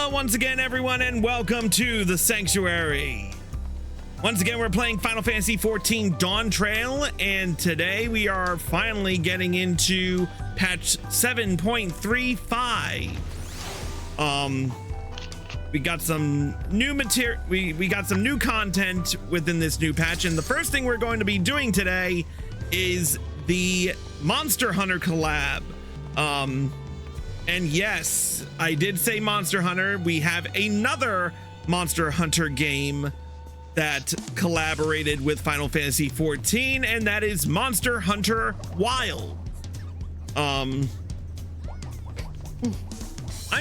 Hello once again, everyone, and welcome to the Sanctuary. Once again, we're playing Final Fantasy XIV Dawntrail, and today we are finally getting into patch 7.35. We got some new material. We got some new content within this new patch, and the first thing we're going to be doing today is the Monster Hunter collab. And yes, I did say Monster Hunter. We have another Monster Hunter game that collaborated with Final Fantasy XIV, and that is Monster Hunter Wild. I'm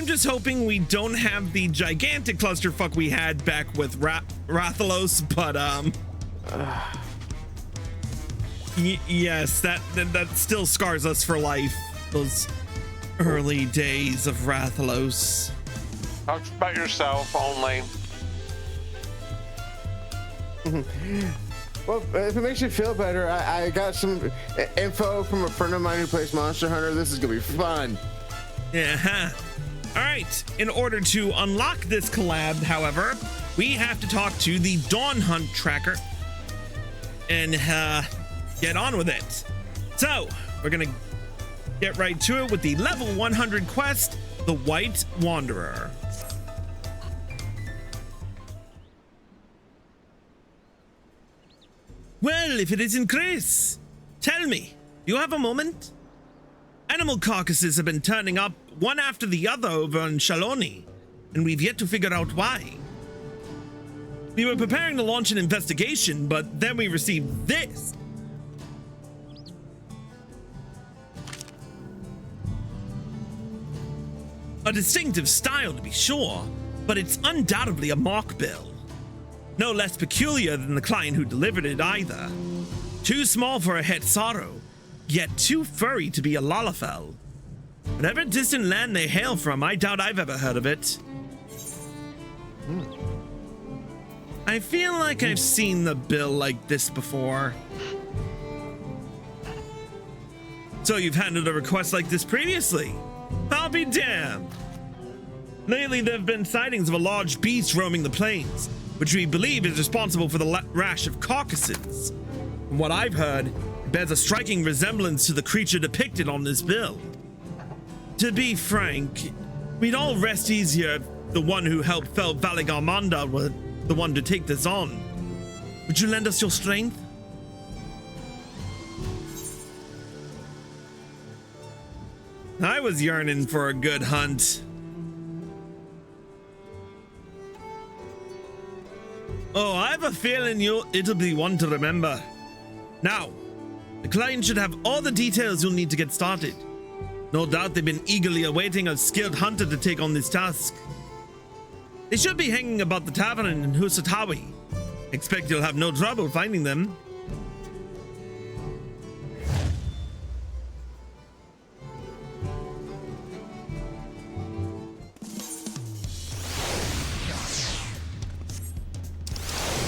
just hoping we don't have the gigantic clusterfuck we had back with Rathalos, but yes, that still scars us for life. Those early days of Rathalos. Talk about yourself only. Well, if it makes you feel better, I got some info from a friend of mine who plays Monster Hunter. This is gonna be fun. Yeah. All right. In order to unlock this collab, however, we have to talk to the Dawn Hunt tracker and get on with it. So we're gonna get right to it with the level 100 quest, the White Wanderer. Well, if it isn't Chris, tell me, do you have a moment? Animal carcasses have been turning up one after the other over in Shaloni, and we've yet to figure out why. We were preparing to launch an investigation, but then we received this. A distinctive style, to be sure, but it's undoubtedly a mark bill. No less peculiar than the client who delivered it either. Too small for a het sorrow, yet too furry to be a Lalafell. Whatever distant land they hail from, I doubt I've ever heard of it. I feel like I've seen the bill like this before. So you've handled a request like this previously? I'll be damned. Lately, there have been sightings of a large beast roaming the plains, which we believe is responsible for the rash of carcasses. From what I've heard, it bears a striking resemblance to the creature depicted on this bill. To be frank, we'd all rest easier if the one who helped fell Valigarmanda were the one to take this on. Would you lend us your strength? I was yearning for a good hunt. Oh, I have a feeling it'll be one to remember. Now, the client should have all the details you'll need to get started. No doubt they've been eagerly awaiting a skilled hunter to take on this task. They should be hanging about the tavern in Husatawi. Expect you'll have no trouble finding them.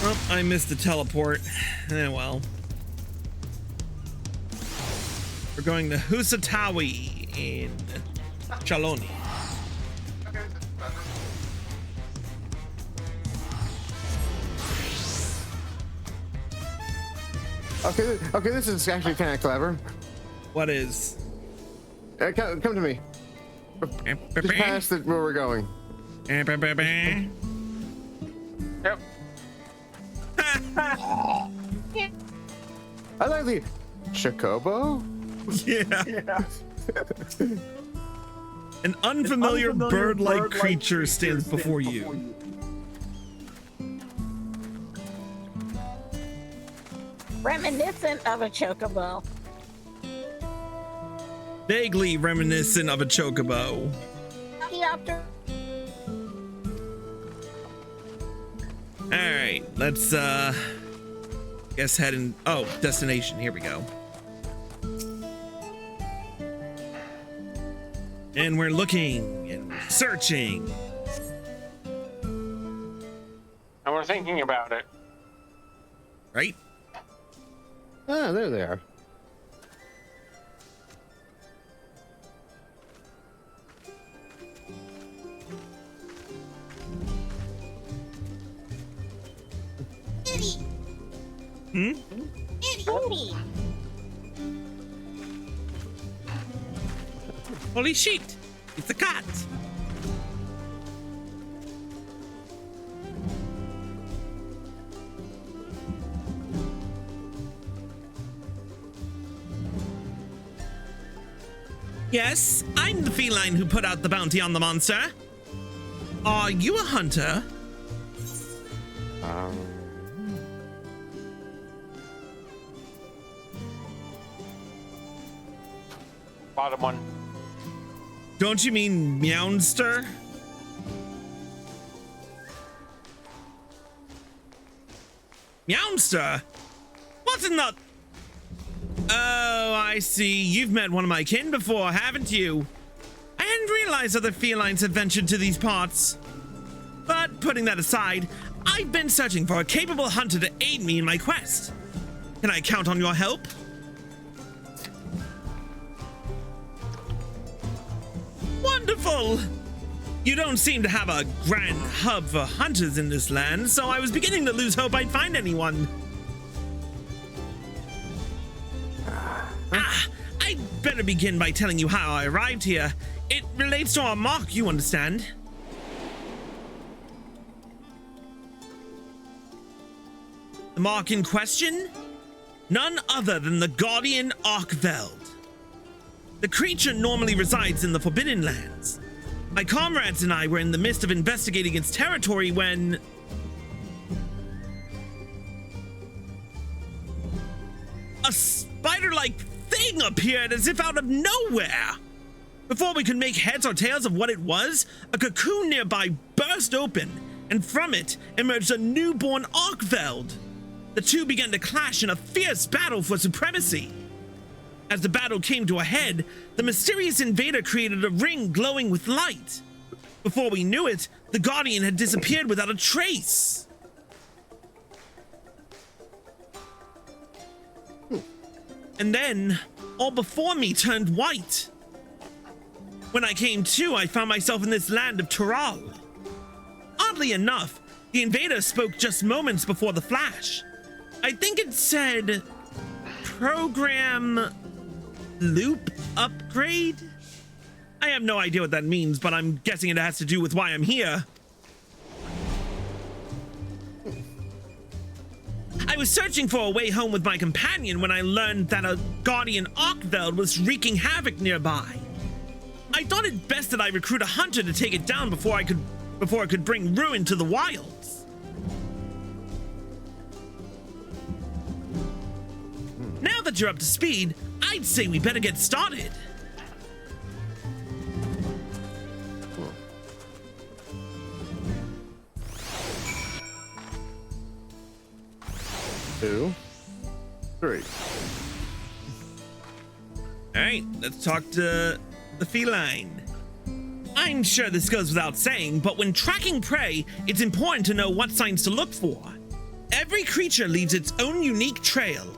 Oh, I missed the teleport. Well. We're going to Husatawi in Shaloni. Okay, this is actually kind of clever. What is? Come to me. Just past where we're going. Yep. I like the Chocobo. Yeah. An unfamiliar bird-like creature stands before you. Reminiscent of a chocobo. Vaguely reminiscent of a chocobo. Alright, let's guess head in. Oh, destination, here we go. And we're looking and searching. And we're thinking about it. Right? Ah, there they are. Aunt Hootie. Holy shit! It's a cat! Yes, I'm the feline who put out the bounty on the monster. Are you a hunter? Bottom one. Don't you mean Meownster? Meownster? What's in the... Oh, I see. You've met one of my kin before, haven't you? I hadn't realized other felines have ventured to these parts. But putting that aside, I've been searching for a capable hunter to aid me in my quest. Can I count on your help? Wonderful! You don't seem to have a grand hub for hunters in this land, so I was beginning to lose hope I'd find anyone. I'd better begin by telling you how I arrived here. It relates to our mark, you understand. The mark in question? None other than the Guardian Arkveld. The creature normally resides in the Forbidden Lands. My comrades and I were in the midst of investigating its territory when... a spider-like thing appeared as if out of nowhere. Before we could make heads or tails of what it was, a cocoon nearby burst open, and from it emerged a newborn Arkveld. The two began to clash in a fierce battle for supremacy. As the battle came to a head, the mysterious invader created a ring glowing with light. Before we knew it, the Guardian had disappeared without a trace. And then, all before me turned white. When I came to, I found myself in this land of Tural. Oddly enough, the invader spoke just moments before the flash. I think it said, program loop upgrade? I have no idea what that means, but I'm guessing it has to do with why I'm here. I was searching for a way home with my companion when I learned that a Guardian Arkveld was wreaking havoc nearby. I thought it best that I recruit a hunter to take it down before it could bring ruin to the wilds. Now that you're up to speed, I'd say we better get started. Two, three. All right, let's talk to the feline. I'm sure this goes without saying, but when tracking prey, it's important to know what signs to look for. Every creature leaves its own unique trail.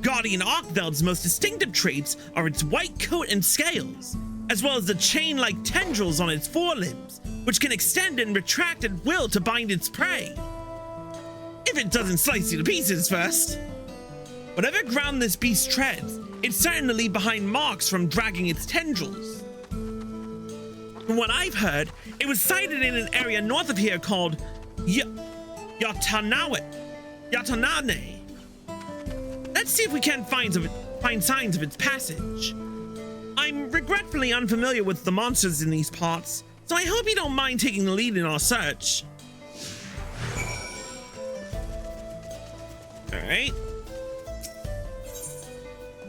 Guardian Arkveld's most distinctive traits are its white coat and scales, as well as the chain-like tendrils on its forelimbs, which can extend and retract at will to bind its prey. If it doesn't slice you to pieces first. Whatever ground this beast treads, it's certain to leave behind marks from dragging its tendrils. From what I've heard, it was sighted in an area north of here called Yatanane. Let's see if we can find signs of its passage. I'm regretfully unfamiliar with the monsters in these parts, so I hope you don't mind taking the lead in our search. All right.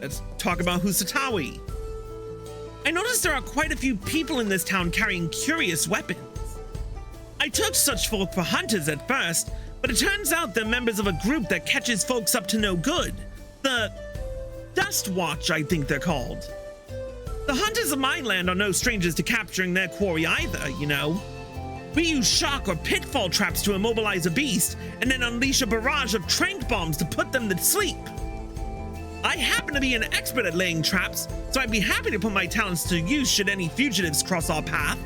Let's talk about Husatawi. I noticed there are quite a few people in this town carrying curious weapons. I took such folk for hunters at first, but it turns out they're members of a group that catches folks up to no good. The Dust Watch, I think they're called. The hunters of my land are no strangers to capturing their quarry either, you know. We use shock or pitfall traps to immobilize a beast, and then unleash a barrage of trank bombs to put them to sleep. I happen to be an expert at laying traps, so I'd be happy to put my talents to use should any fugitives cross our path.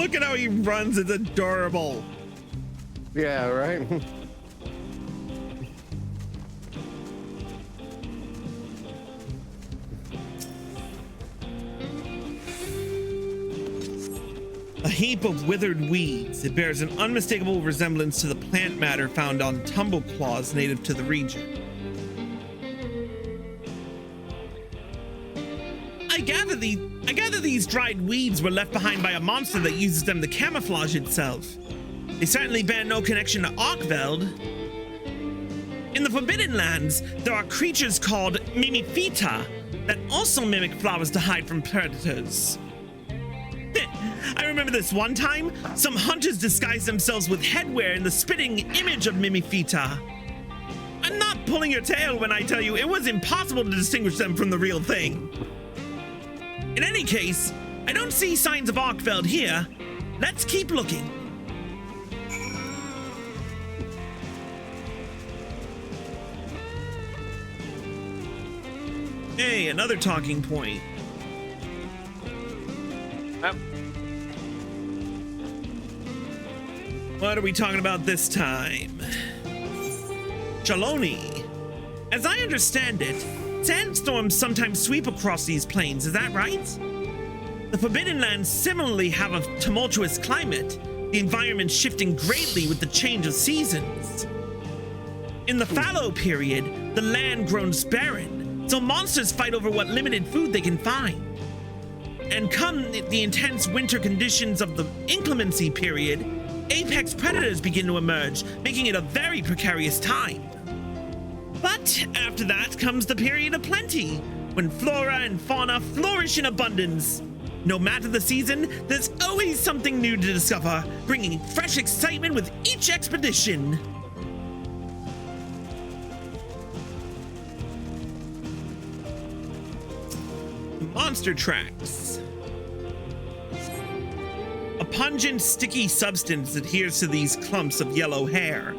Look at how he runs. It's adorable. Yeah, right? A heap of withered weeds. It bears an unmistakable resemblance to the plant matter found on tumbleclaws native to the region. I gather these dried weeds were left behind by a monster that uses them to camouflage itself. They certainly bear no connection to Arkveld. In the Forbidden Lands, there are creatures called Mimifita that also mimic flowers to hide from predators. I remember this one time, some hunters disguised themselves with headwear in the spitting image of Mimifita. I'm not pulling your tail when I tell you it was impossible to distinguish them from the real thing. In any case, I don't see signs of Arkveld here. Let's keep looking. Hey, another talking point. Yep. What are we talking about this time? Chaloni. As I understand it, sandstorms sometimes sweep across these plains, is that right? The Forbidden Lands similarly have a tumultuous climate, the environment shifting greatly with the change of seasons. In the fallow period, the land grows barren, so monsters fight over what limited food they can find. And come the intense winter conditions of the inclemency period, apex predators begin to emerge, making it a very precarious time. But after that comes the period of plenty, when flora and fauna flourish in abundance. No matter the season, there's always something new to discover, bringing fresh excitement with each expedition. Monster tracks. A pungent, sticky substance adheres to these clumps of yellow hair.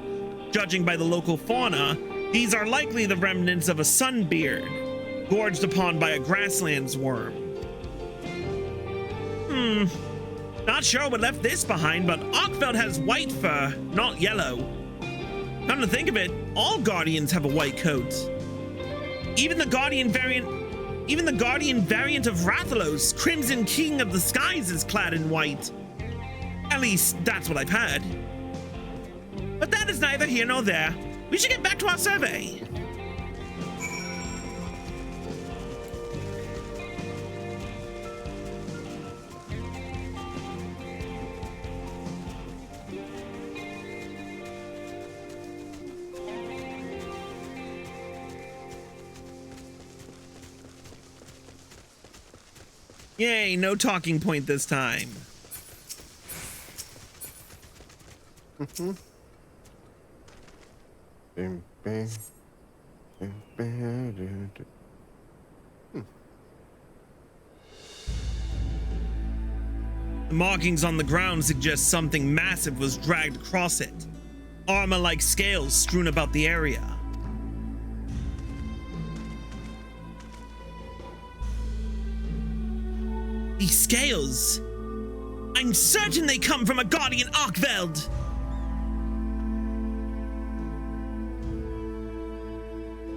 Judging by the local fauna, these are likely the remnants of a sunbeard, gorged upon by a grasslands worm. Not sure what left this behind, but Arkveld has white fur, not yellow. Come to think of it, all Guardians have a white coat. Even the Guardian variant of Rathalos, Crimson King of the Skies, is clad in white. At least, that's what I've heard. But that is neither here nor there. We should get back to our survey. Yay, no talking point this time. Bing, bing, bing, bing, The markings on the ground suggest something massive was dragged across it. Armor-like scales strewn about the area. These scales! I'm certain they come from a Guardian Arkveld!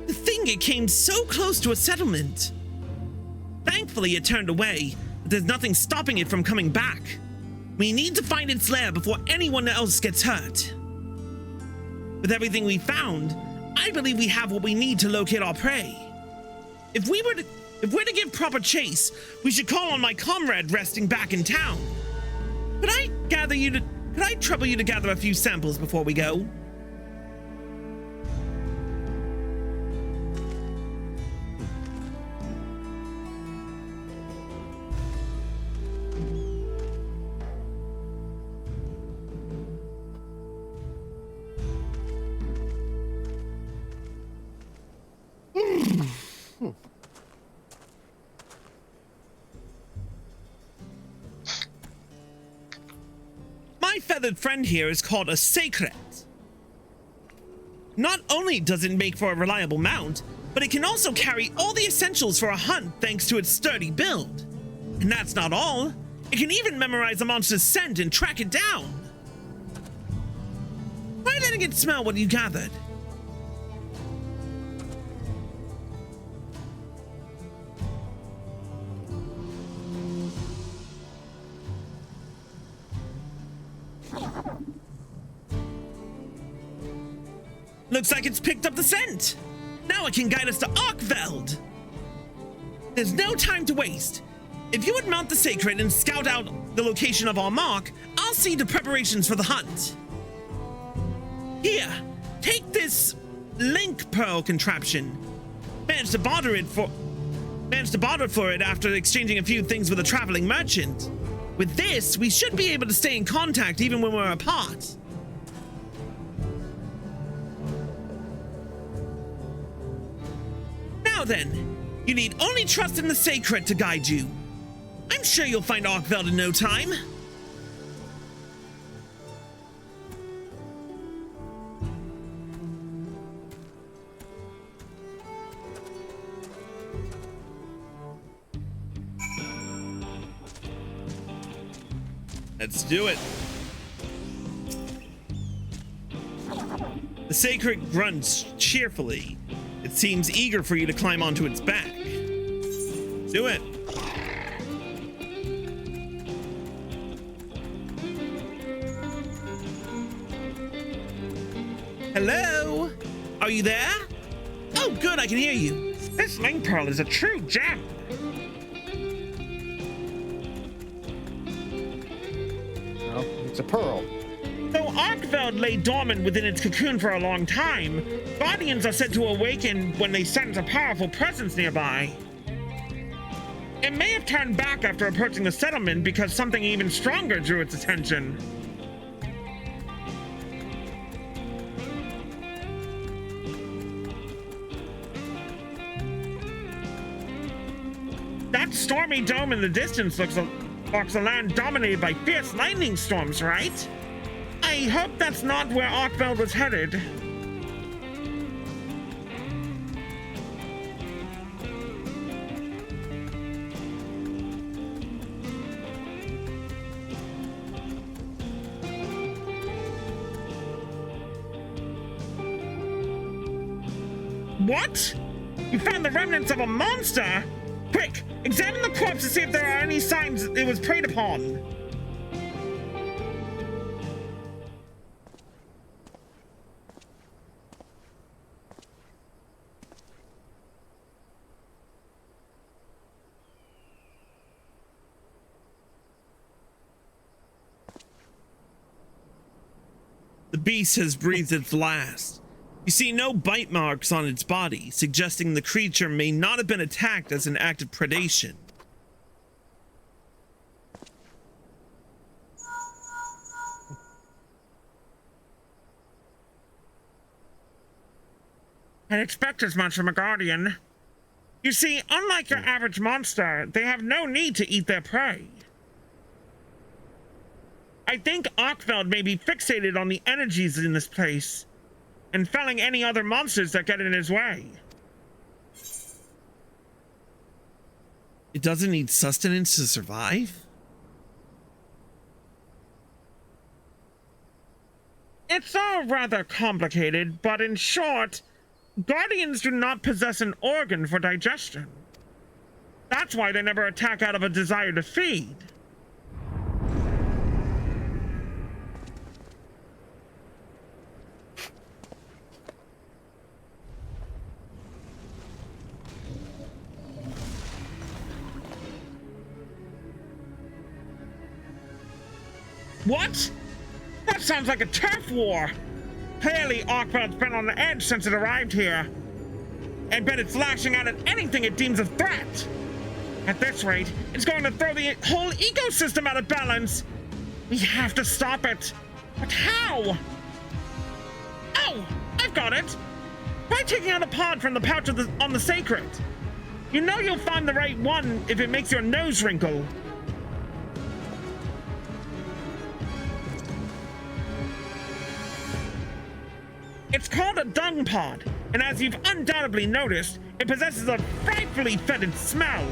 The thing, it came so close to a settlement. Thankfully, it turned away, but there's nothing stopping it from coming back. We need to find its lair before anyone else gets hurt. With everything we found, I believe we have what we need to locate our prey. If we're to give proper chase, we should call on my comrade resting back in town. Could I trouble you to gather a few samples before we go? My feathered friend here is called a sacred. Not only does it make for a reliable mount, but it can also carry all the essentials for a hunt thanks to its sturdy build. And that's not all. It can even memorize a monster's scent and track it down. Try letting it smell what you gathered. Looks like it's picked up the scent. Now it can guide us to Arkveld. There's no time to waste. If you would mount the Sacred and scout out the location of our mark, I'll see to preparations for the hunt. Here, take this link pearl contraption. Managed to barter for it after exchanging a few things with a traveling merchant. With this, we should be able to stay in contact even when we're apart. Now then, you need only trust in the Sacred to guide you. I'm sure you'll find Arkveld in no time. Let's do it. The Sacred grunts cheerfully. It seems eager for you to climb onto its back. Do it. Hello? Are you there? Oh, good, I can hear you. This link pearl is a true gem. Oh, it's a pearl. Though Arkveld lay dormant within its cocoon for a long time, guardians are said to awaken when they sense a powerful presence nearby. It may have turned back after approaching the settlement because something even stronger drew its attention. That stormy dome in the distance looks a land dominated by fierce lightning storms, right? I hope that's not where Arkveld was headed. What? You found the remnants of a monster? Quick, examine the corpse to see if there are any signs it was preyed upon. The beast has breathed its last. You see no bite marks on its body, suggesting the creature may not have been attacked as an act of predation. I'd expect as much from a guardian. You see, unlike your average monster, they have no need to eat their prey. I think Arkveld may be fixated on the energies in this place and felling any other monsters that get in his way. It doesn't need sustenance to survive? It's all rather complicated, but in short, guardians do not possess an organ for digestion. That's why they never attack out of a desire to feed. What? That sounds like a turf war. Clearly, Arkveld's been on the edge since it arrived here. I bet it's lashing out at anything it deems a threat. At this rate, it's going to throw the whole ecosystem out of balance. We have to stop it. But how? Oh, I've got it. Try taking out a pod from the pouch on the Sacred. You know you'll find the right one if it makes your nose wrinkle. It's called a dung pod, and as you've undoubtedly noticed, it possesses a frightfully fetid smell.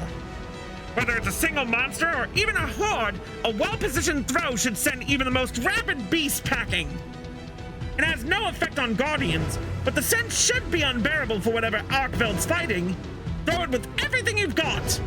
Whether it's a single monster or even a horde, a well-positioned throw should send even the most rabid beast packing. It has no effect on guardians, but the sense should be unbearable for whatever Arkveld's fighting. Throw it with everything you've got!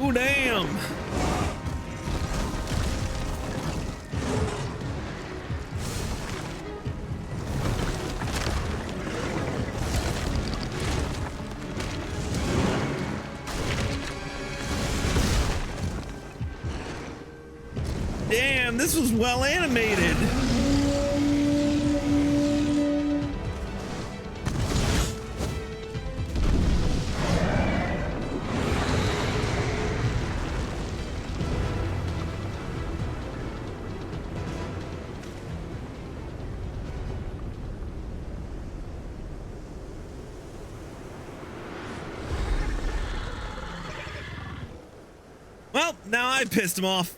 Oh, damn. Damn, this was well animated. Well, now I pissed him off.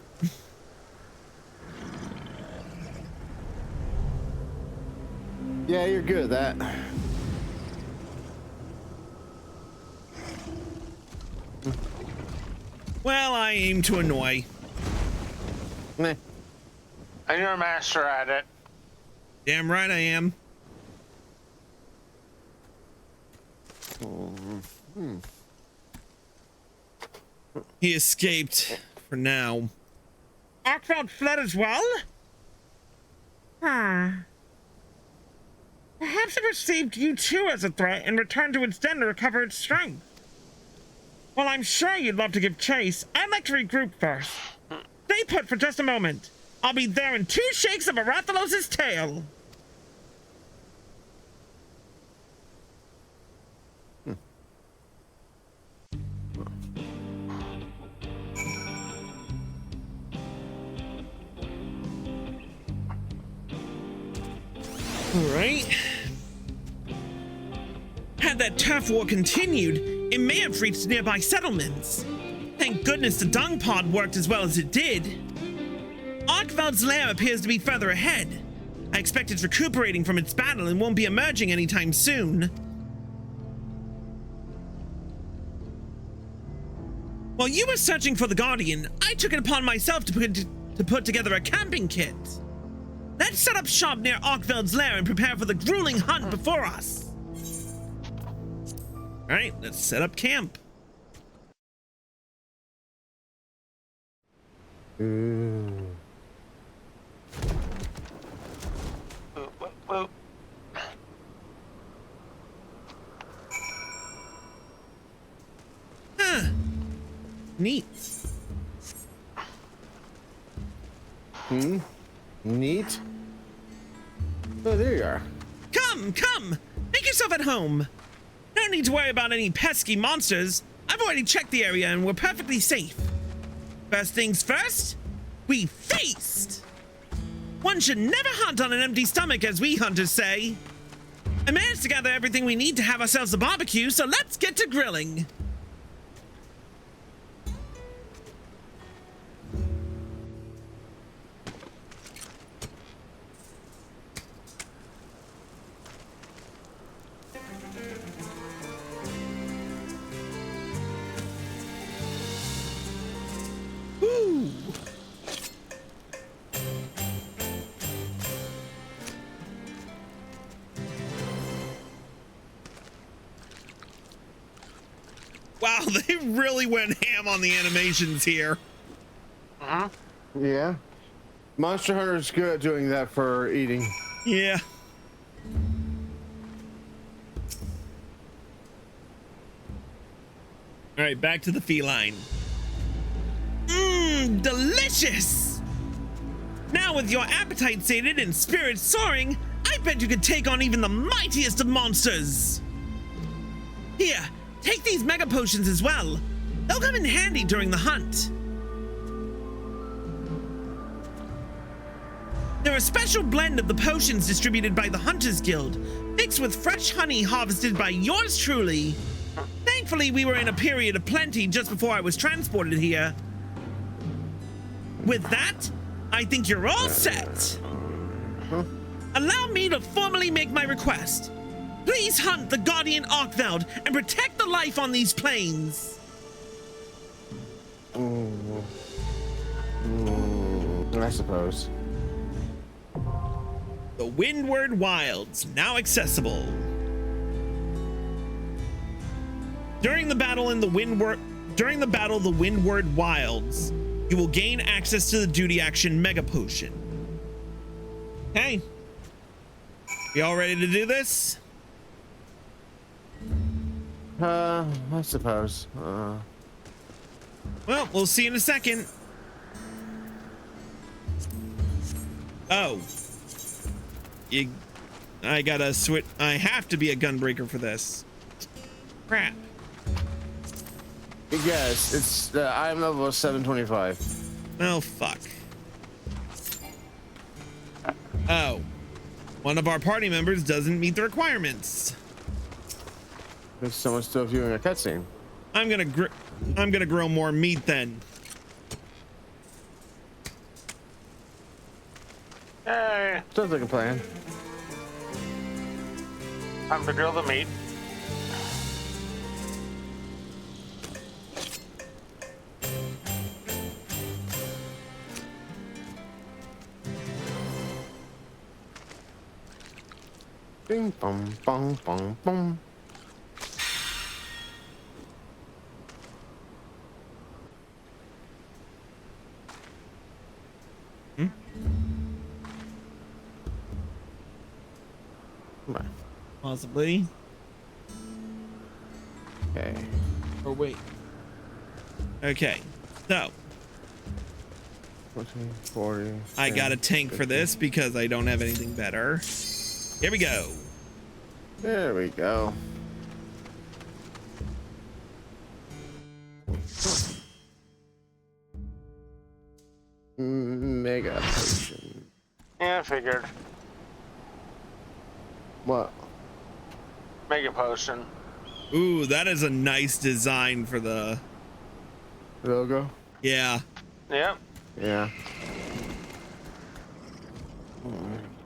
Yeah, you're good at that. Well, I aim to annoy. Meh. And you're a master at it. Damn right I am. He escaped for now. Arkveld fled as well? Perhaps it perceived you too as a threat and returned to its den to recover its strength. Well, I'm sure you'd love to give chase. I'd like to regroup first. Stay put for just a moment. I'll be there in 2 shakes of Arathalos' tail. All right. Had that turf war continued, it may have reached nearby settlements. Thank goodness the dung pod worked as well as it did. Arkveld's lair appears to be further ahead. I expect it's recuperating from its battle and won't be emerging anytime soon. While you were searching for the Guardian, I took it upon myself to put together a camping kit. Let's set up shop near Arkveld's lair and prepare for the grueling hunt before us. All right, let's set up camp. Well, Huh. Neat. Neat. Oh, there you are. Come! Make yourself at home. No need to worry about any pesky monsters. I've already checked the area and we're perfectly safe. First things first, we feast! One should never hunt on an empty stomach, as we hunters say. I managed to gather everything we need to have ourselves a barbecue, so let's get to grilling. Ooh. Wow, they really went ham on the animations here. Yeah. Monster Hunter's good at doing that for eating. Yeah. All right, back to the feline. Mmm, delicious! Now with your appetite sated and spirits soaring, I bet you could take on even the mightiest of monsters. Here, take these mega potions as well. They'll come in handy during the hunt. They're a special blend of the potions distributed by the Hunters Guild, mixed with fresh honey harvested by yours truly. Thank Thankfully, we were in a period of plenty just before I was transported here. With that, I think you're all set. Allow me to formally make my request. Please hunt the Guardian Arkveld and protect the life on these plains. I suppose. The Windward Wilds, now accessible. During the battle, the Windward Wilds, you will gain access to the duty action Mega Potion. Hey, we all ready to do this? I suppose. Well, we'll see in a second. Oh, I gotta switch. I have to be a gunbreaker for this. Crap. Yes, it's I'm level 725. Oh, fuck. Oh, one of our party members doesn't meet the requirements. There's someone still viewing a cutscene. I'm gonna grill more meat then. Hey, Sounds like a plan. time to grill the meat. Bing bong bong bong bong. Come on. Possibly. Okay. Or wait. Okay, so 14, 40. I got a tank for this because I don't have anything better. Here we go. There we go. Mega potion. Yeah, I figured. What? Mega potion. Ooh, that is a nice design for the Logo? yeah. Yep. Yeah.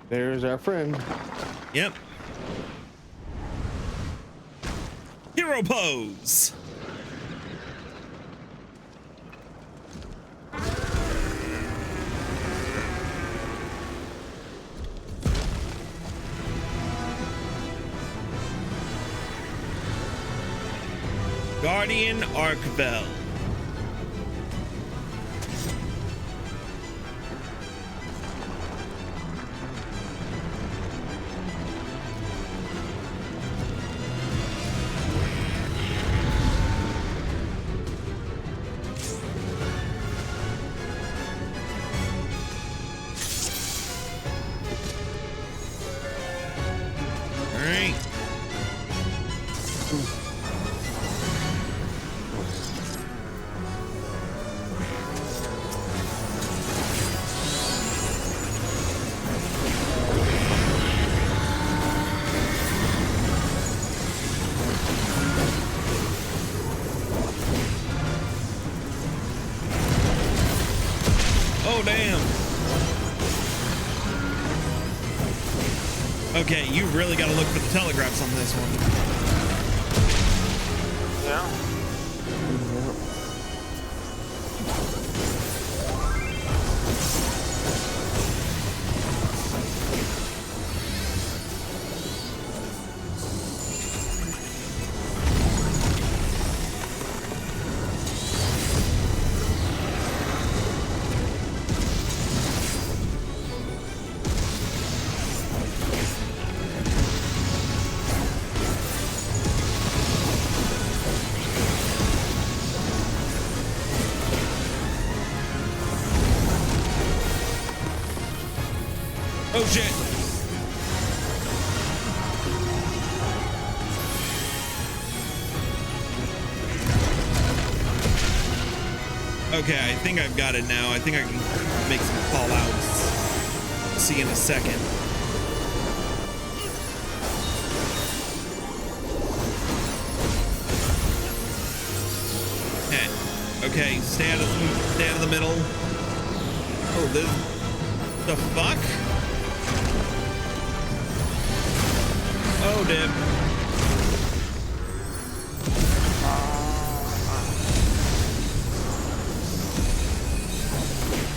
There's our friend. Yep. Hero pose. Guardian Arkveld. All right. Oh, damn. Okay, you really got to look for the telegraphs on this one. Yeah. Oh, shit. Okay, I think I've got it now. I think I can make some fallouts. See you in a second. Okay, stay out of the middle. Oh, the fuck? Oh, dip.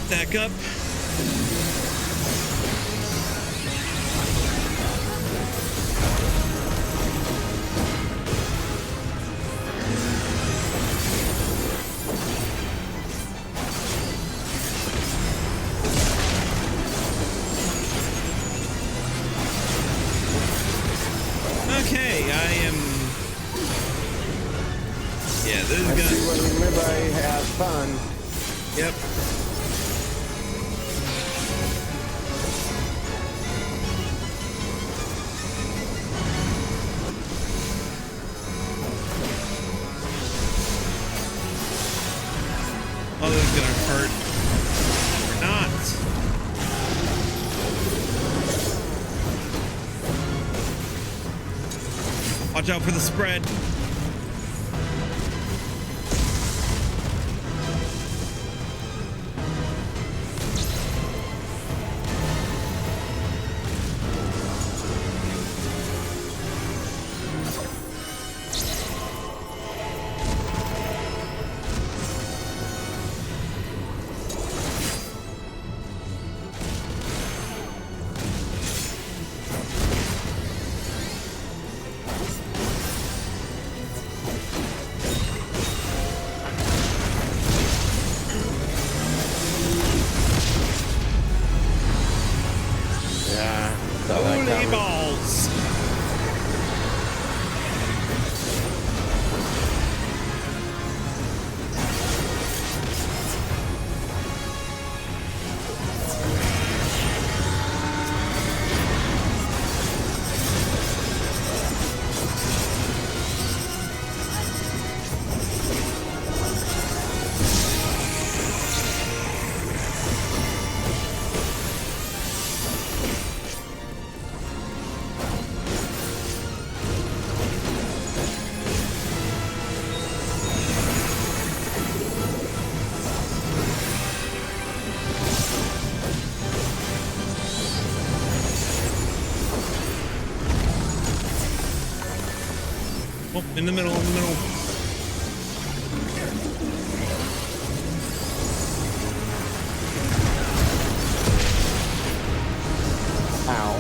Back up. Okay, I am. Yeah, this is I gonna. see what you mean by have fun. Yep. Oh, this is gonna hurt. Or not. Watch out for the spread. Yeah. saw that Holy coming. balls. Oh, in the middle, in the middle. Ow.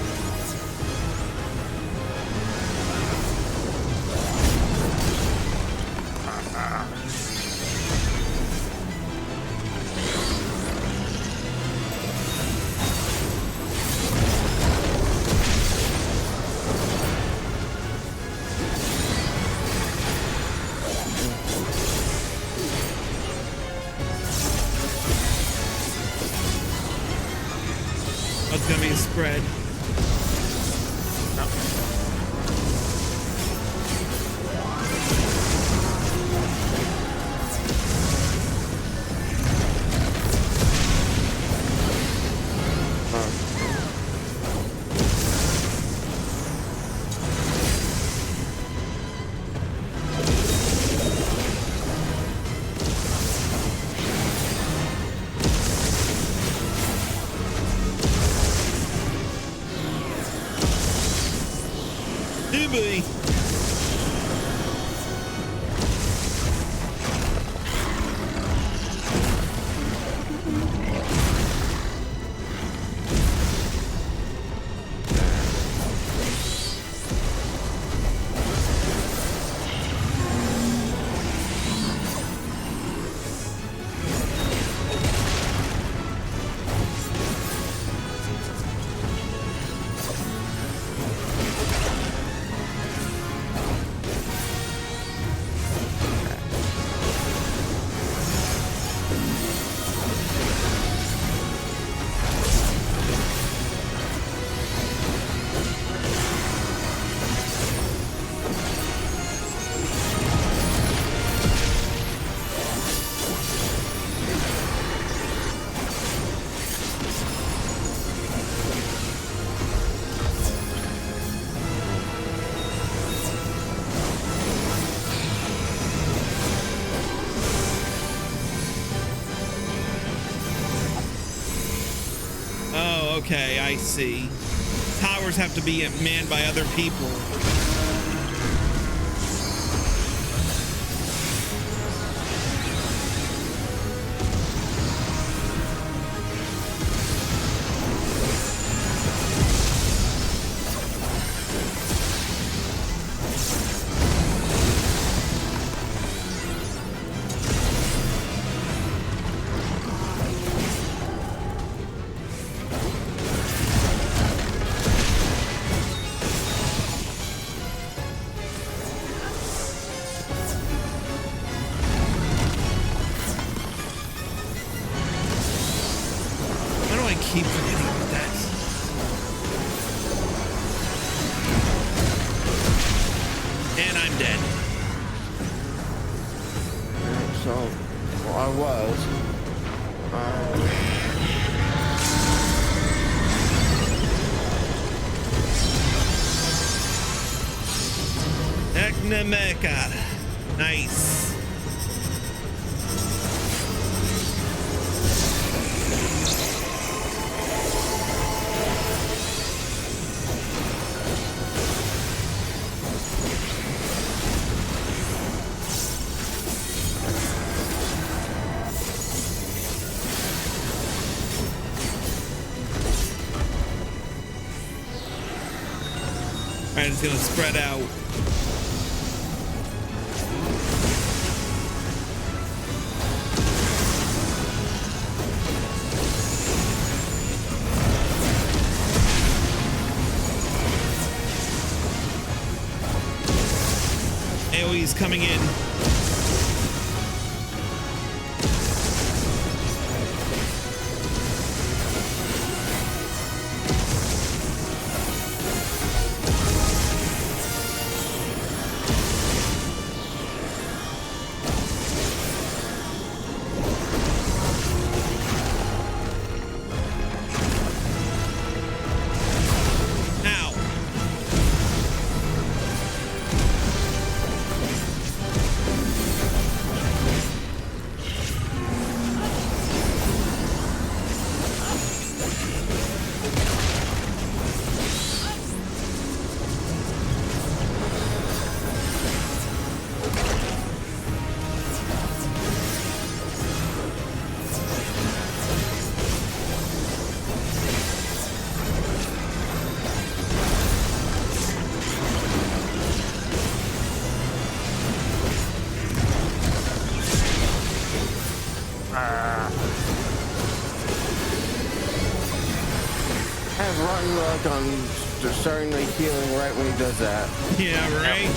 Oh, it's gonna be a spread. Doobie. Okay, I see. Towers have to be manned by other people. Keep forgetting about that. And I'm dead. So, well, I was. Technomecha. Nice. Alright, it's gonna spread out. AoE's coming in. Rotten luck on starting the healing right when he does that. Yeah, right?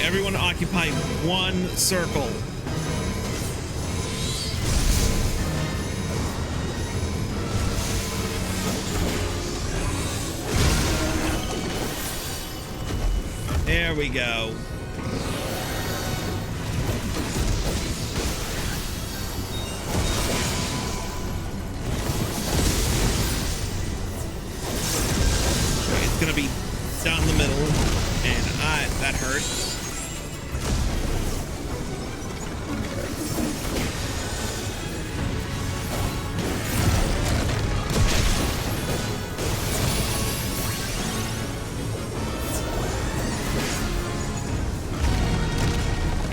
Everyone occupy one circle. There we go. It's gonna be down the middle, and that hurt.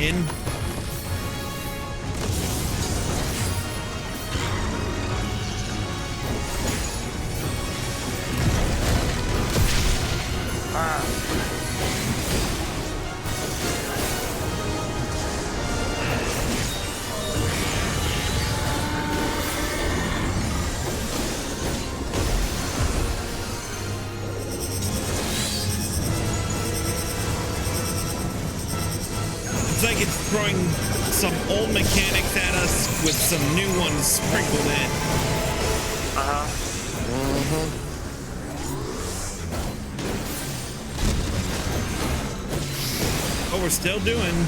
In. It's like it's throwing some old mechanics at us with some new ones sprinkled in. What we're still doing.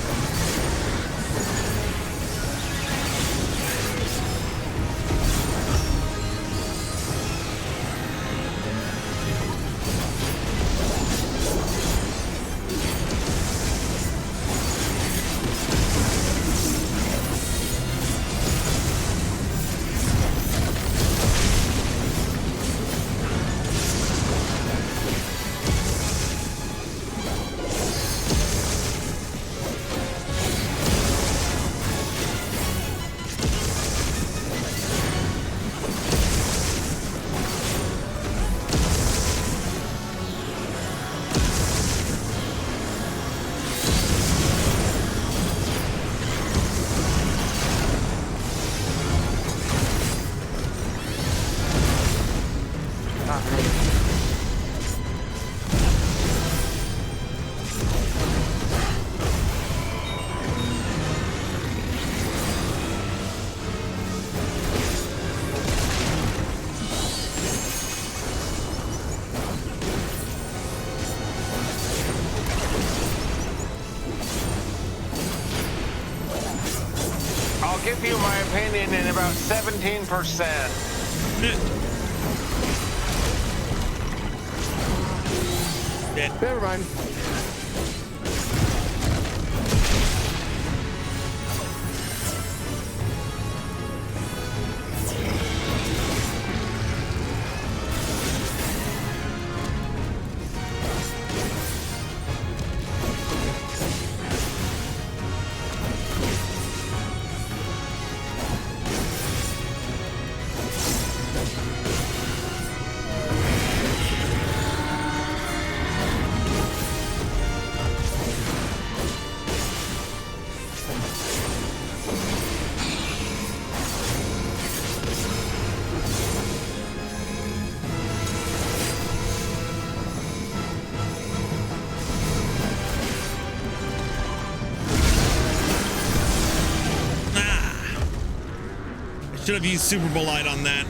I'll give you my opinion in about 17%. Never mind. Should have used Super Bolide on that.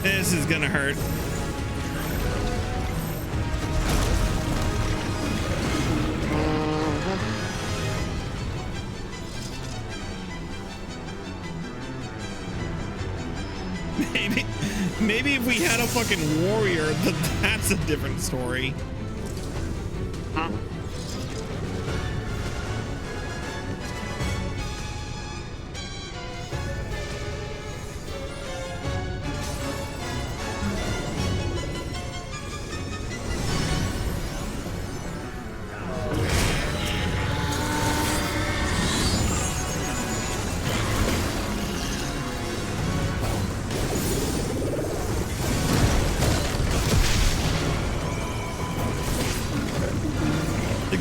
This is gonna hurt. Maybe if we had a fucking warrior, that's a different story. Huh?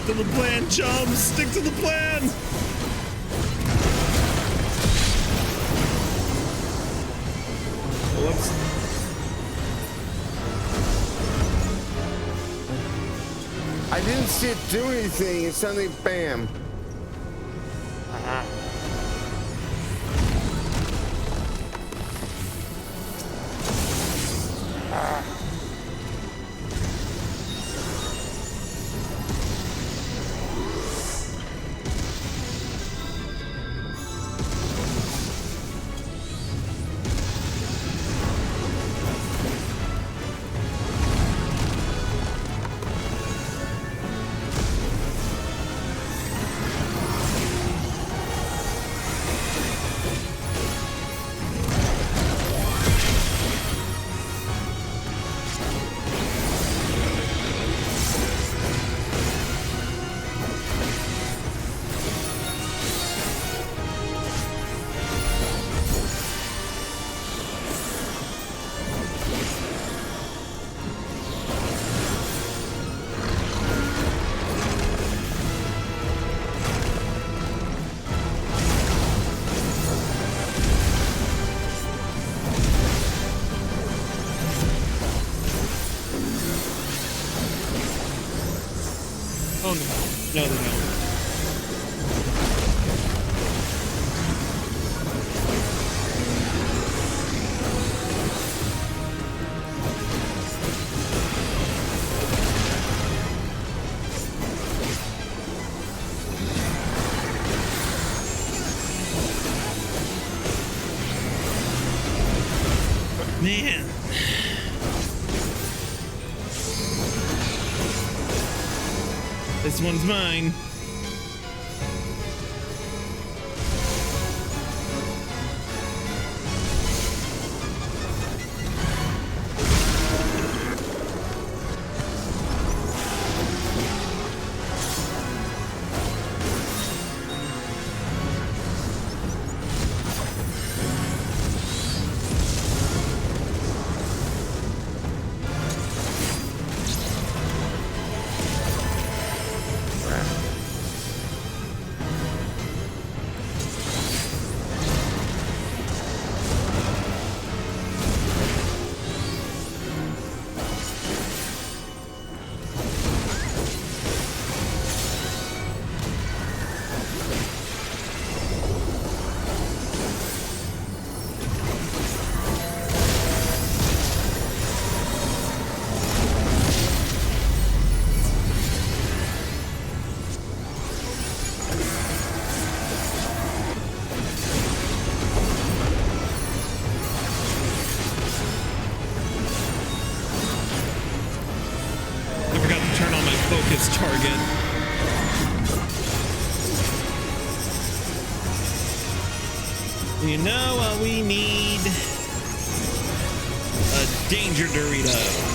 To the plan, chums. Stick to the plan. Whoops. I didn't see it do anything, and suddenly, bam. No, they don't. Man. This one's mine. Target. You know what we need? A danger Dorito.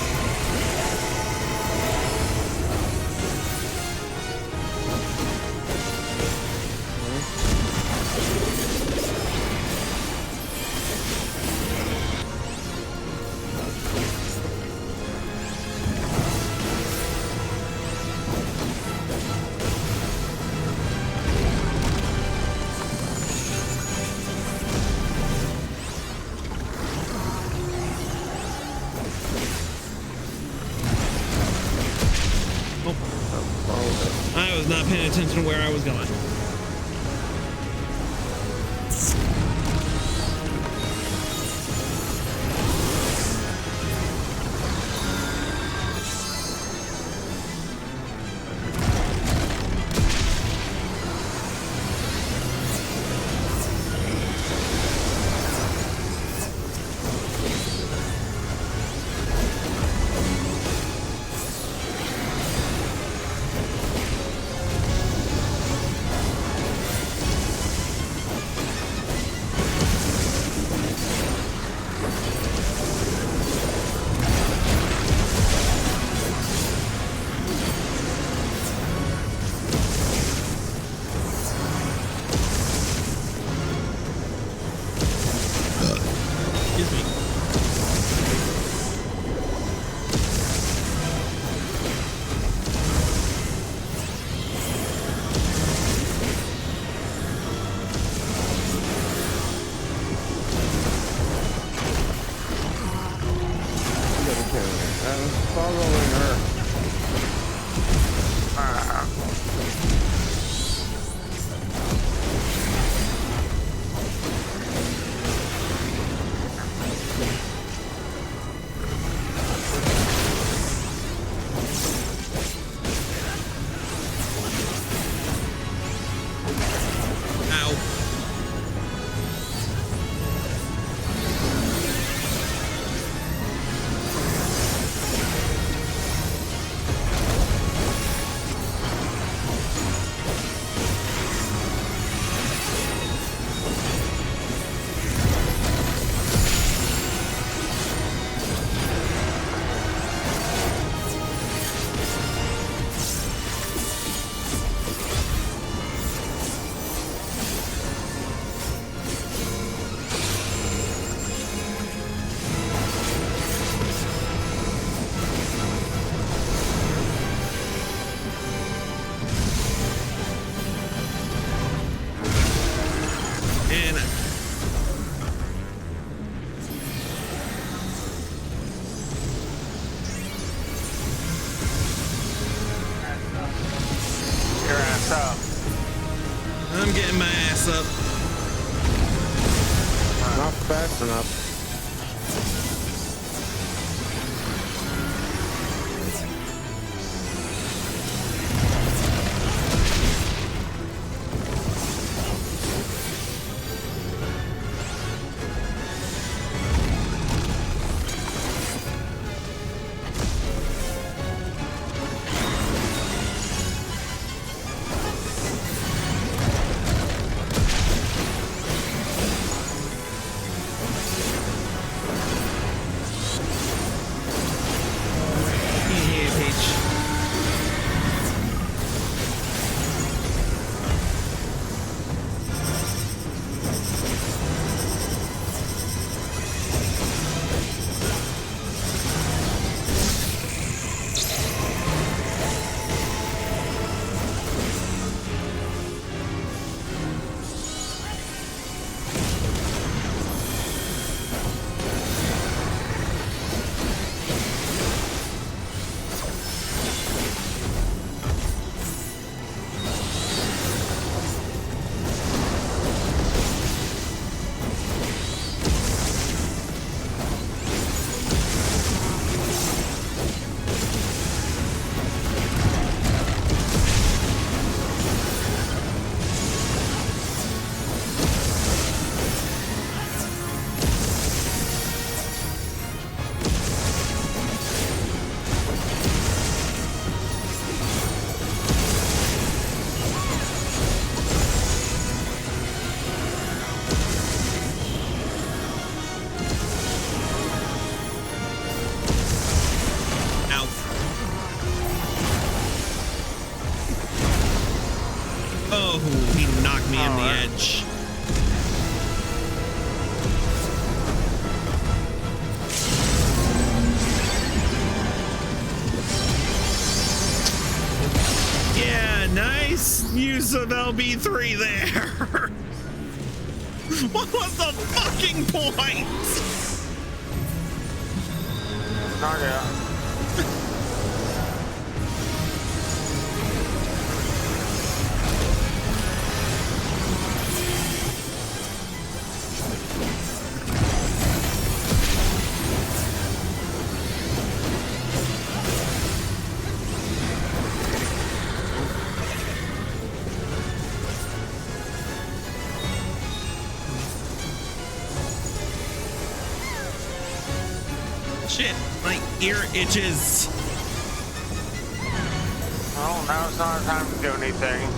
I was not paying attention to where I was going. I'm getting my ass up. Not fast enough. Oh, he knocked me on the edge. Yeah, nice use of LB3 there. What was the fucking point? Not yet. Shit, my ear itches. Well, now's not the time to do anything.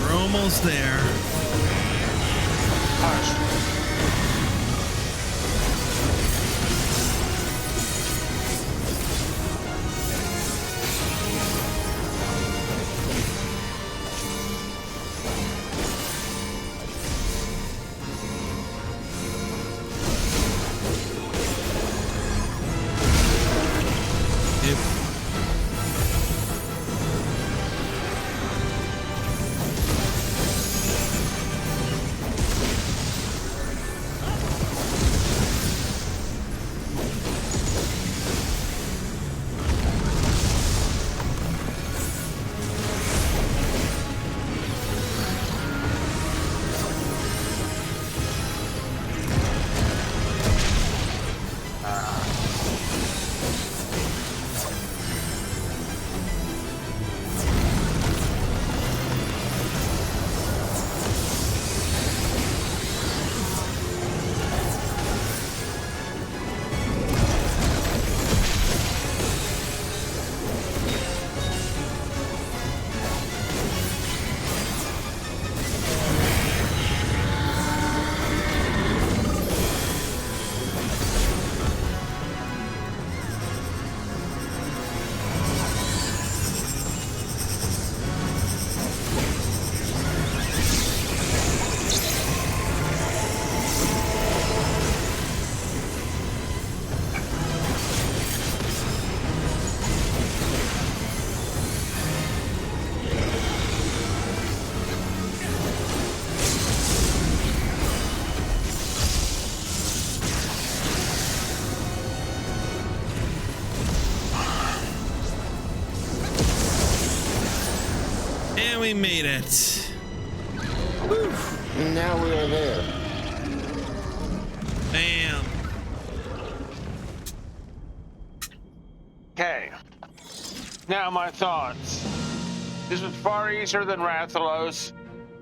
We're almost there. Hush. We made it. And now we are there. Bam. Okay. Now my thoughts. This was far easier than Rathalos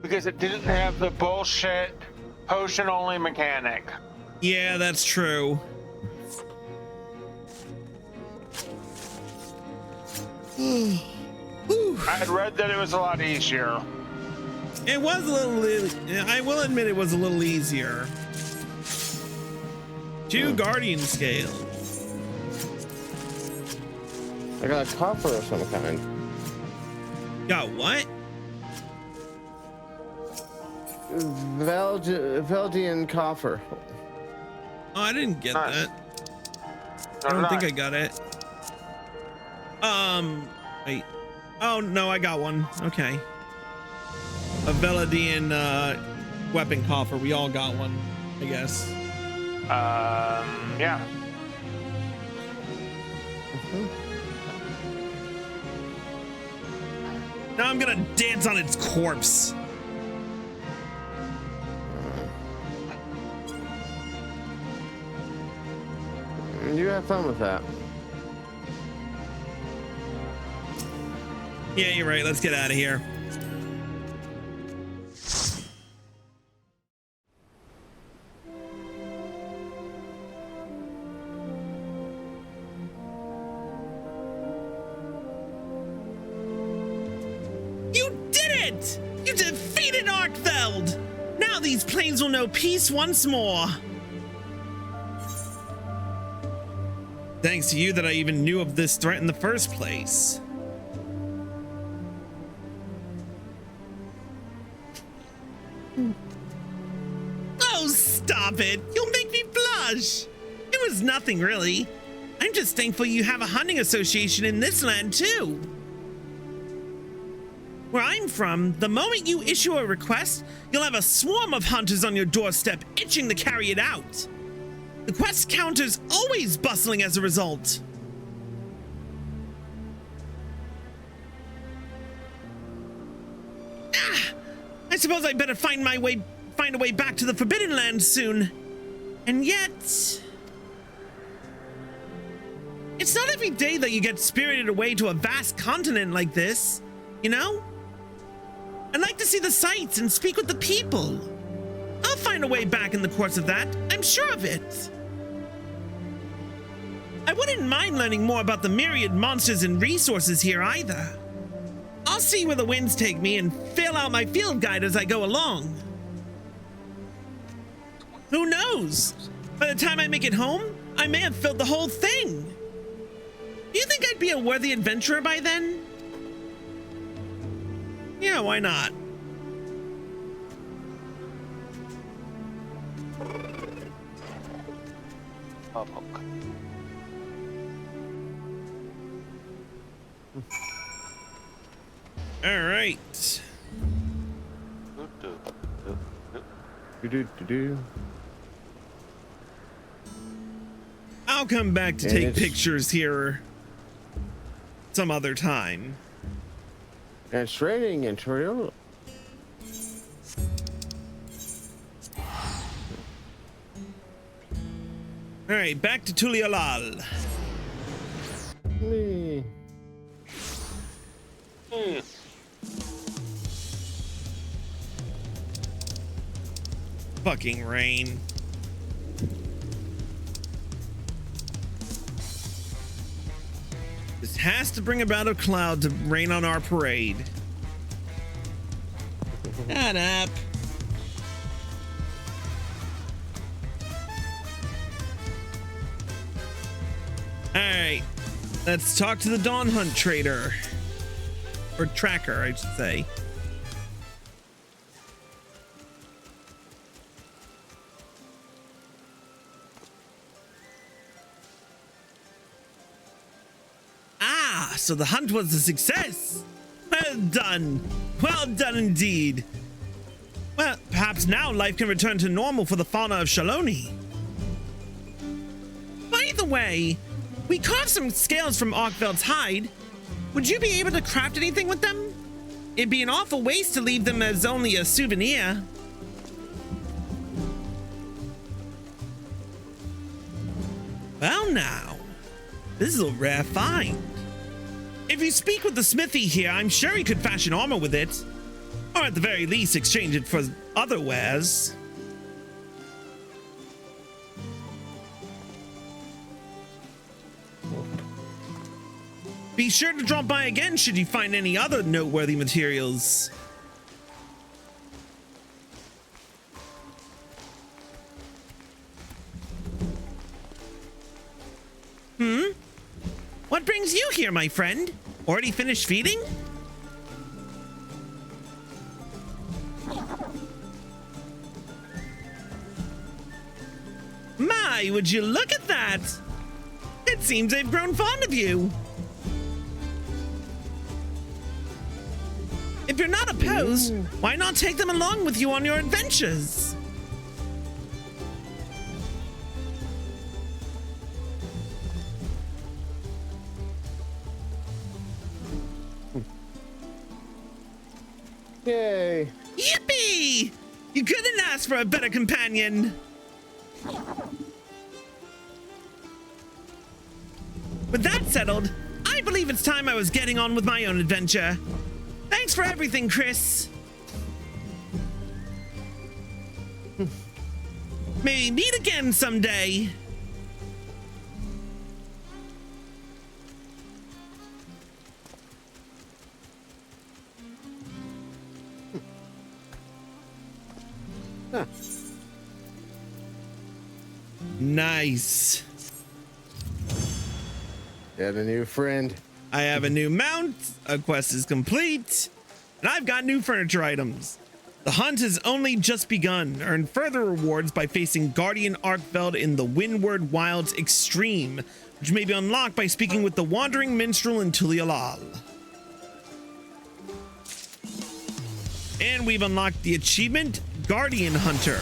because it didn't have the bullshit potion only mechanic. Yeah, that's true. I had read that it was a lot easier. It was a little, I will admit it was a little easier. 2 guardian scales. I got a copper of some kind. Got what? Veldian coffer. Oh, I didn't get Nice. that. I don't think I got it. Wait. Oh, no, I got one. Okay. A Veladian weapon coffer. We all got one, I guess. Yeah. Now I'm gonna dance on its corpse. You have fun with that. Yeah, you're right. Let's get out of here. You did it! You defeated Arkveld! Now these plains will know peace once more. Thanks to you that I even knew of this threat in the first place. Oh, stop it. You'll make me blush. It was nothing, really. I'm just thankful you have a hunting association in this land, too. Where I'm from, the moment you issue a request, you'll have a swarm of hunters on your doorstep itching to carry it out. The quest counter's always bustling as a result. I suppose I better find a way back to the Forbidden Land soon. And yet, it's not every day that you get spirited away to a vast continent like this, you know? I'd like to see the sights and speak with the people. I'll find a way back in the course of that, I'm sure of it. I wouldn't mind learning more about the myriad monsters and resources here either. I'll see where the winds take me and fill out my field guide as I go along. Who knows? By the time I make it home, I may have filled the whole thing. Do you think I'd be a worthy adventurer by then? Yeah, why not? All right. I'll come back to take pictures here some other time. It's raining in Toyota. All right, back to Tulialal. Me. Fucking rain. This has to bring about a cloud to rain on our parade. Shut up. All right, let's talk to the Dawn Hunt trader. Or tracker, I should say. Ah, so the hunt was a success. Well done. Well done indeed. Well, perhaps now life can return to normal for the fauna of Shaloni. By the way, we caught some scales from Arkveld's hide. Would you be able to craft anything with them? It'd be an awful waste to leave them as only a souvenir. Well now, this is a rare find. If you speak with the smithy here, I'm sure he could fashion armor with it. Or at the very least, exchange it for other wares. Be sure to drop by again should you find any other noteworthy materials. What brings you here, my friend? Already finished feeding? My, would you look at that? It seems they've grown fond of you. If you're not opposed, why not take them along with you on your adventures? Yay. Yippee! You couldn't ask for a better companion. With that settled, I believe it's time I was getting on with my own adventure. Thanks for everything, Chris. Maybe meet again someday. Huh. Nice. Got a new friend. I have a new mount, a quest is complete, and I've got new furniture items. The hunt has only just begun. Earn further rewards by facing Guardian Arkveld in the Windward Wilds Extreme, which may be unlocked by speaking with the Wandering Minstrel in Tulialal. And we've unlocked the achievement, Guardian Hunter.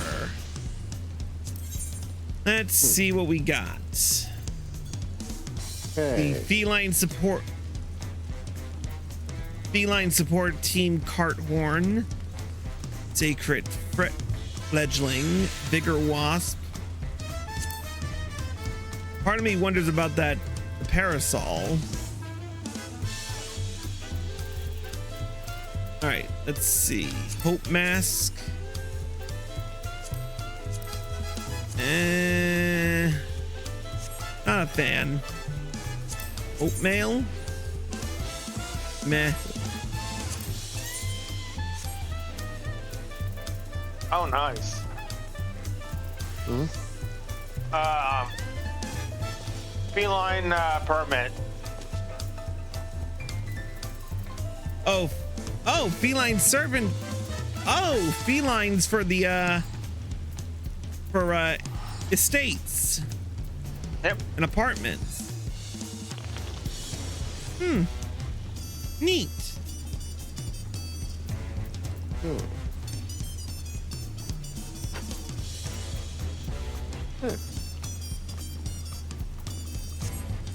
Let's see what we got. Hey. The Feline Support Team Carthorn, Sacred Fledgling, Vigor Wasp. Part of me wonders about that parasol. All right, let's see. Hope Mask. Not a fan. Hope Mail. Meh. Oh, nice. Feline permit. Oh, feline servant. Oh, felines for the estates. Yep. And apartments. Neat.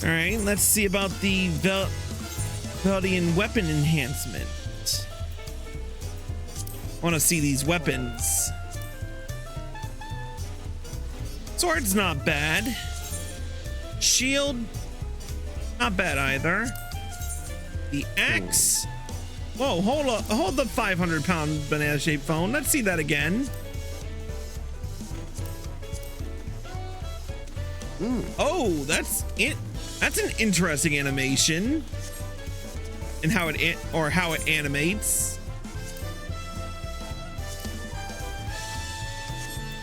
All right, let's see about the Veldian weapon enhancement. Want to see these weapons. Sword's not bad. Shield, not bad either. The axe. Whoa, hold the 500-pound banana-shaped phone. Let's see that again. Oh, that's it. That's an interesting animation. And how it animates.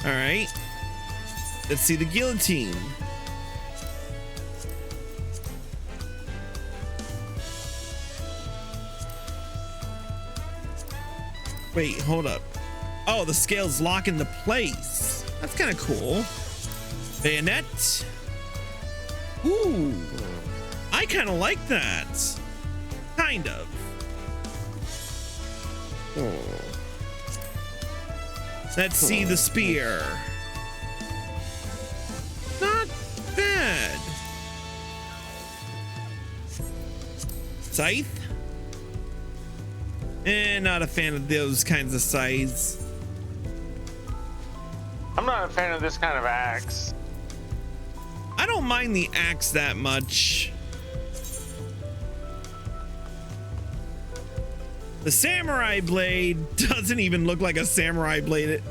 All right. Let's see the guillotine. Wait, hold up. Oh, the scales lock into place. That's kind of cool. Bayonet. Ooh, I kind of like that. Kind of. Let's see the spear. Not bad. Scythe. Not a fan of those kinds of scythes. I'm not a fan of this kind of axe. I don't mind the axe that much. The samurai blade doesn't even look like a samurai blade.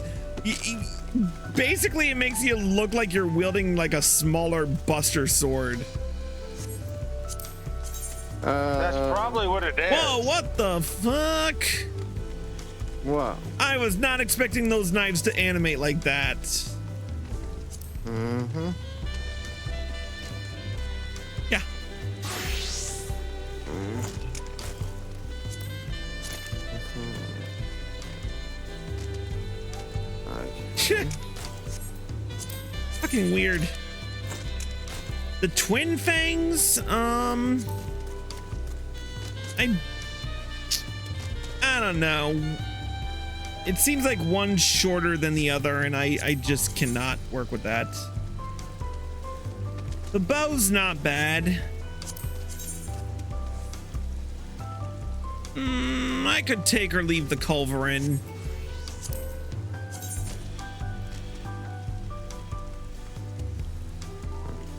Basically, it makes you look like you're wielding like a smaller Buster sword. That's probably what it is. Whoa, what the fuck? What? I was not expecting those knives to animate like that. Yeah. Fucking weird. The twin fangs, I don't know. It seems like one's shorter than the other, and I just cannot work with that. The bow's not bad. I could take or leave the culverin.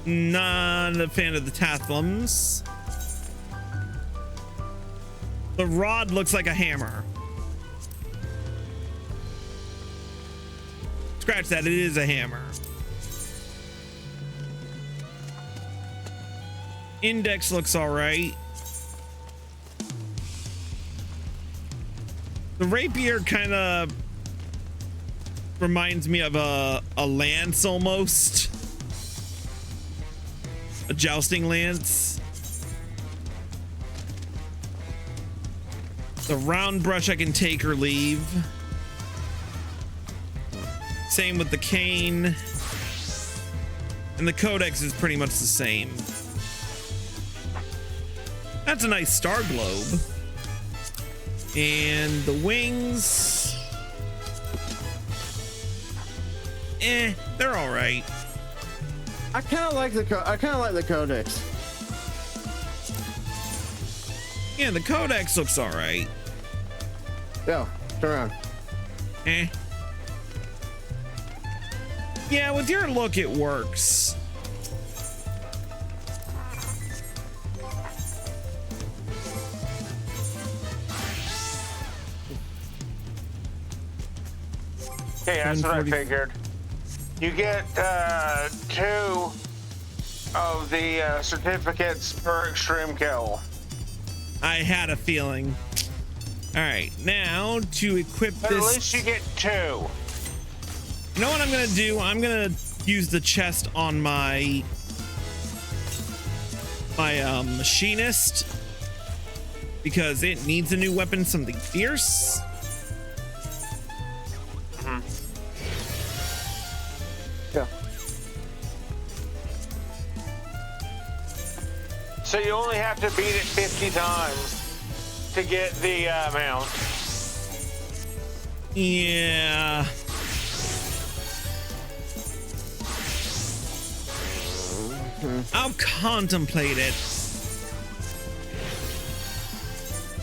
Not a fan of the tathlums. The rod looks like a hammer. Scratch that, it is a hammer. Index looks all right. The rapier kind of reminds me of a lance almost. A jousting lance. The round brush I can take or leave. Same with the cane. And the codex is pretty much the same. That's a nice star globe. And the wings. They're all right. I kind of like the codex. Yeah, the codex looks all right. Yo, turn around. Yeah, with your look, it works. Okay, that's what I figured. You get 2 of the certificates per extreme kill. I had a feeling. All right, now to equip But this. at least you get 2. You know what I'm gonna do? I'm gonna use the chest on my machinist because it needs a new weapon, something fierce. Yeah. So you only have to beat it 50 times to get the mount. Yeah. I'll contemplate it.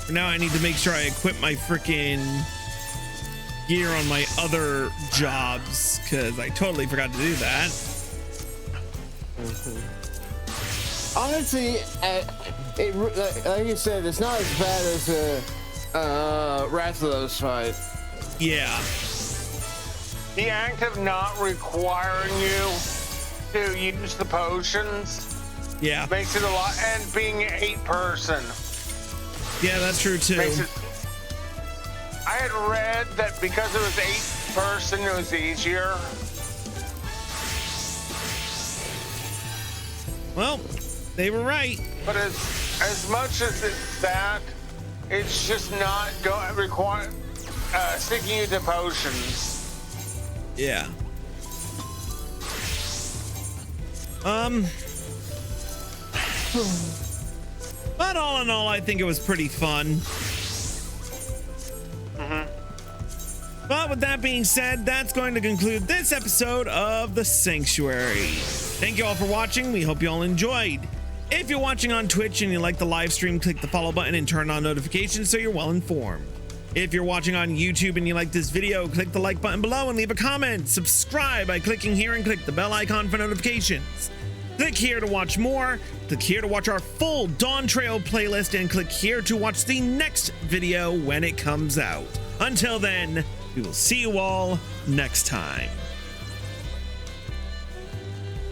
For now, I need to make sure I equip my freaking gear on my other jobs because I totally forgot to do that. Honestly, like you said, it's not as bad as the Rathalos fight. Yeah. The act of not requiring you to use the potions Yeah. makes it a lot, and being an 8-person Yeah, that's true too. makes it. I had read that because it was 8-person, it was easier. Well, they were right. But as much as it's that, it's just not sticking you to potions. Yeah. But all in all, I think it was pretty fun. But with that being said, that's going to conclude this episode of The Sanctuary. Thank you all for watching. We hope you all enjoyed. If you're watching on Twitch and you like the live stream, click the follow button and turn on notifications so you're well informed. If you're watching on YouTube and you like this video, click the like button below and leave a comment. Subscribe by clicking here and click the bell icon for notifications. Click here to watch more. Click here to watch our full Dawntrail playlist and click here to watch the next video when it comes out. Until then, we will see you all next time.